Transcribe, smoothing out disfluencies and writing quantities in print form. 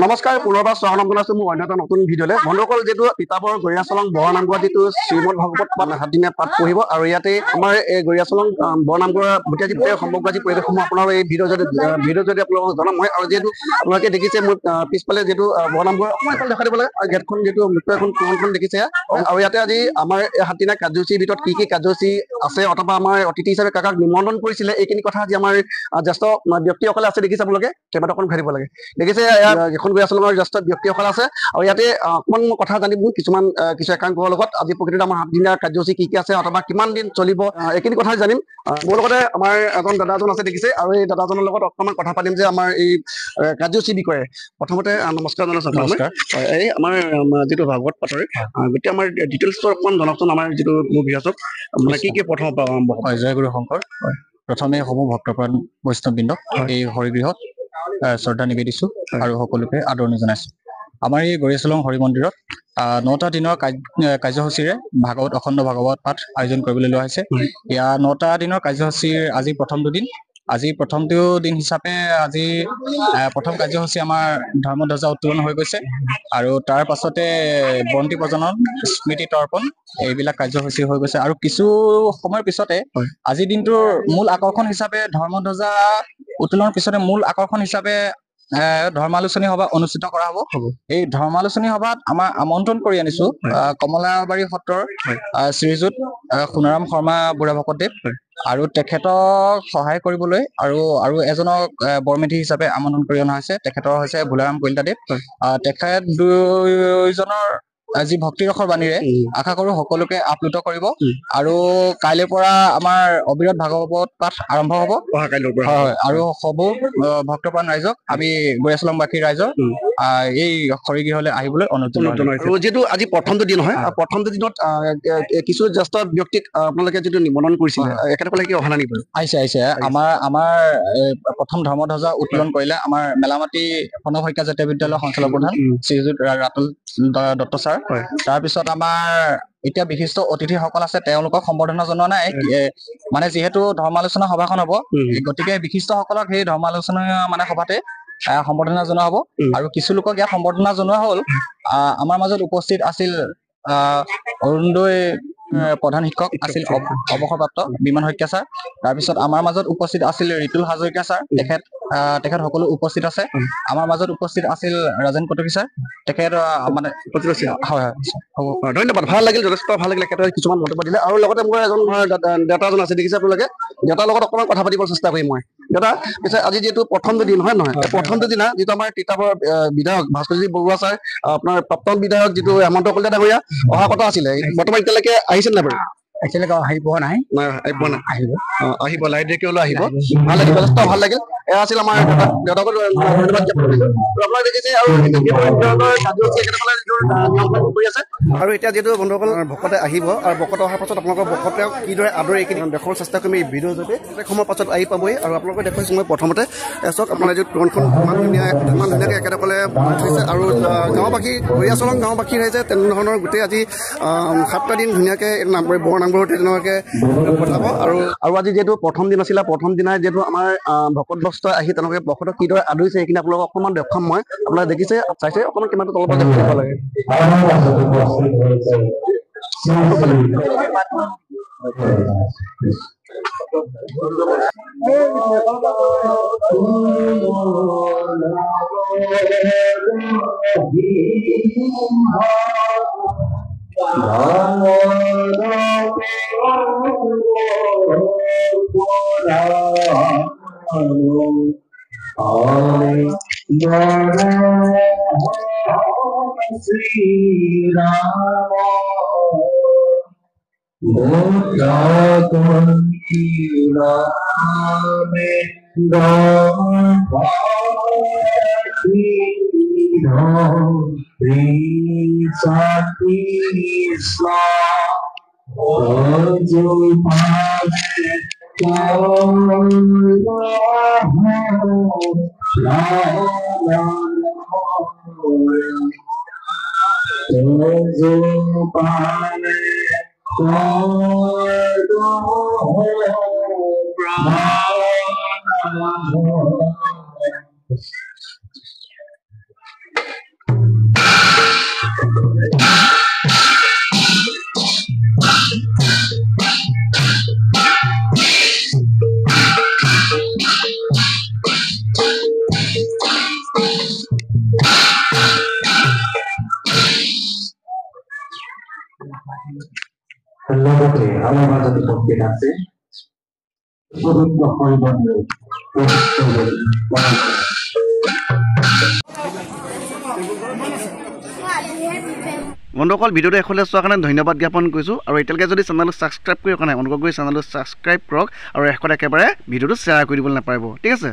নমস্কাৰ পুনৰবাৰ স্বাগতম জনাইছো মোৰ অন্য এটা নতুন ভিডিঅ'লৈ বন্ধুসকল যিটো তিতাবৰ গৰিয়াচলং বৰনামঘৰ যিটো শ্ৰীমদ ভাগৱত পাঠ 7 দিনীয়া পাঠ পঢ়িব আৰু ইয়াতে আমাৰ এই গৰিয়াচলং বৰনামঘৰৰ গোটেই যি সমগ্ৰ যি পৰিৱেশসমূহ আপোনাৰ এই ভিডিঅ' যদি আপোনালোকক জনাম মই আৰু যিহেতু আপোনালোকে দেখিছে মোৰ পিছফালে যিটো বৰনামঘৰ অকণমান এখন দেখা দিব লাগে আৰু গেটখন যিটো মুখ্য এখন কোনখন দেখিছে আৰু ইয়াতে আজি আমাৰ এই 7 দিনীয়া কাৰ্যসূচীৰ ভিতৰত কি কাৰ্যসূচী আছে অথবা আমাৰ অতিথি হিচাপে কাক নিমন্ত্ৰণ কৰিছিলে এইখিনি কথা আজি আমাৰ জ্যেষ্ঠ ব্যক্তিসকলে আছে দেখিছে আপোনালোকে কেইবাটাখন ঘূৰাই দিব লাগে দেখিছে এখন গৰিয়াচলঙৰ জ্যেষ্ঠ ব্যক্তিসকল আছে আৰু ইয়াতে অকণমান কথা জানিব কিছু একাংকৰ লগত আজি প্ৰকৃততে আমাৰ 7 দিনীয়া কাৰ্যসূচী কি আছে অথবা কিমান দিন চলিব এইখিনি কথা জানিম মোৰ লগতে আমাৰ এজন দাদাজন আছে দেখিছে আৰু এই দাদাজনৰ লগত অকণমান কথা পাতিম যে আমাৰ এই কাৰ্যসূচীৰ বিষয়ে প্ৰথমতে নমস্কাৰ জনাইছো নমস্কাৰ এই আমাৰ যিটো ভাগৱত পাঠৰ গোটেই আমাৰ ডিটেইলছটো অকণমান জনাওকচোন আমাৰ যিটো মোৰ বিহাজক মানে কি প্ৰথমৰ পৰা আৰম্ভ হয় জয় গুৰু শংকৰ প্ৰথমে সমূহ ভক্তপ্ৰাণ বৈষ্ণৱবৃন্দক এই হৰিগৃহত শ্ৰদ্ধা নিবেদিছো আৰু সকলোকে আদৰণি জনাইছো আমাৰ এই গৰিয়াচলং হৰি মন্দিৰত 9টা দিনৰ কাৰ্যসূচীৰে ভাগৱত অখণ্ড ভাগৱত পাঠ আয়োজন কৰিবলৈ লোৱা হৈছে ইয়াৰ 9টা দিনৰ কাৰ্যসূচীৰ আজি প্ৰথমটো দিন আজি প্ৰথমটো দিন হিচাপে আজি প্ৰথম কাৰ্যসূচী আমাৰ ধৰ্মধ্বজা উত্তোলন হৈ গৈছে আৰু তাৰ পাছতে বন্তি প্ৰজ্বলন স্মৃতি তৰ্পণ এইবিলাক কাৰ্যসূচী হৈ গৈছে আৰু কিছু সময়ৰ পিছতে আজিৰ দিনটোৰ মূল আকৰ্ষণ হিচাপে ধৰ্মধ্বজা উত্তোলনৰ পিছতে মূল আকৰ্ষণ হিচাপে ধৰ্মালোচনী সভা অনুষ্ঠিত কৰা হ'ব এই ধৰ্মালোচনী সভাত আমাৰ আমন্ত্ৰণ কৰি আনিছো কমলাবাৰী সত্ৰৰ শ্ৰীযুত সোণাৰাম শৰ্মা বুঢ়া ভকতদেৱ আৰু তেখেতক সহায় কৰিবলৈ আৰু এজনক বৰমেধি হিচাপে আমন্ত্ৰণ কৰি অনা হৈছে তেখেতৰ হৈছে ভোলাৰাম কলিতাদেৱ তেখেত দুইজনৰ যি ভক্তিৰসৰ বাণীৰে আশা কৰো সকলোকে আপ্লুত কৰিব আৰু কাইলৈৰ পৰা আমাৰ অবিৰত ভাগৱত পাঠ আৰম্ভ হ'ব আৰু সমূহ ভক্তপ্ৰাণ ৰাইজক আমি গৰিয়াচলংবাসী ৰাইজৰ এই হৰিগৃহলৈ আহিবলৈ অনুৰোধ জনাইছো আৰু যিটো আজি প্ৰথমটো দিন হয় প্ৰথমটো দিনত কিছু জ্যেষ্ঠ ব্যক্তিক আপোনালোকে যিটো নিমন্ত্ৰণ কৰিছিলে একেসকলে কি অহা নাই নেকি আহিছে আমাৰ প্ৰথম ধৰ্মধ্বজা উত্তোলন কৰিলে আমাৰ মেলামাটি প্ৰণৱ শইকীয়া জাতীয় বিদ্যালয়ৰ সঞ্চালক প্ৰধান শ্ৰীযুত ৰাতুল দত্ত ছাৰ তাৰপিছত আমাৰ এতিয়া বিশিষ্ট অতিথিসকল আছে তেওঁলোকক সম্বৰ্ধনা জনোৱা নাই মানে যিহেতু ধৰ্মালোচনা সভাখন হ'ব গতিকে বিশিষ্টসকলক সেই ধৰ্মালোচনা মানে সভাতে সম্বৰ্ধনা জনোৱা হ'ব আৰু কিছু লোকক ইয়াত সম্বৰ্ধনা জনোৱা হ'ল আমাৰ মাজত উপস্থিত আছিল অৰুণোদয় প্ৰধান শিক্ষক আছিল অৱসৰপ্ৰাপ্ত বিমান শইকীয়া ছাৰ তাৰপিছত আমাৰ মাজত উপস্থিত আছিল ৰিতুল হাজৰিকা ছাৰ তেখেত সকলো উপস্থিত আছে আমাৰ মাজত উপস্থিত আছিল ৰাজেন কটকী ছাৰ তেখেত মানে হয় ধন্যবাদ ভাল লাগিল যথেষ্ট ভাল লাগিল একেদৰে কিছুমান মন্তব্য দিলে আৰু লগতে মোৰ এজন দেউতাজন আছে দেখিছে আপোনালোকে দেউতাৰ লগত অকণমান কথা পাতিবলৈ চেষ্টা কৰিম মই দেউতা পিছে আজি যিহেতু প্ৰথমটো দিন হয় নহয় প্ৰথমটো দিনা যিটো আমাৰ তিতাবৰ বিধায়ক ভাস্কৰজী বৰুৱা ছাৰ আপোনাৰ প্ৰাক্তন বিধায়ক যিটো হেমন্ত কলিতা ডাঙৰীয়া অহা কথা আছিলে বৰ্তমান এতিয়ালৈকে আহিছে নাই বাৰু এতিয়ালৈকে আহি পোৱা নাই আহিব লাহে দেৰিকৈ আহিব ভাল লাগিল যথেষ্ট ভাল লাগিল এয়া আছিল আমাৰ দেউতাকক ধন্যবাদ আপোনালোকে দেখিছে আৰু আৰু এতিয়া যিহেতু বন্ধুসকল ভকতে আহিব আৰু ভকত অহাৰ পাছত আপোনালোকৰ ভকতে কিদৰে আদৰি এইখিনি দেখুৱাৰ চেষ্টা কৰিম এই ভিডিঅ'ৰ জৰিয়তে সময়ৰ পাছত আহি পাবহি আৰু আপোনালোকে দেখুৱাইছোঁ মই প্ৰথমতে চাওক আপোনাৰ যিটো তোৰণখন ইমান ধুনীয়াকৈ একেদৰে থৈছে আৰু গাঁওবাসী গৰিয়াচলং গাঁওবাসী ৰাইজে তেনেধৰণৰ গোটেই আজি 7টা দিন ধুনীয়াকৈ বৰনামঘৰতে তেনেকুৱাকৈ পঠাব আৰু আজি যিহেতু প্ৰথম দিন আছিলে প্ৰথম দিনাই যিহেতু আমাৰ ভকত বস্ত আহি তেওঁলোকে ভকতক কিদৰে আদৰিছে এইখিনি আপোনালোকক অকণমান দেখুৱাম মই আপোনালোকে দেখিছে চাইছে অকণমান কিমানটো তলৰ পৰা দেখিব লাগে লগতে আমাৰ মাজত উপস্থিত আছে পবিত্ৰ হৰিমন্দিৰ বন্ধুসকল ভিডিঅ'টো এখলে চোৱাৰ কাৰণে ধন্যবাদ জ্ঞাপন কৰিছোঁ আৰু এতিয়ালৈকে যদি চেনেলটো ছাবস্ক্ৰাইব কৰি ৰখা নাই অনুগ্ৰহ কৰি চেনেলটো ছাবস্ক্ৰাইব কৰক আৰু একেবাৰে ভিডিঅ'টো শ্বেয়াৰ কৰি দিবলৈ নাপাৰিব ঠিক আছে।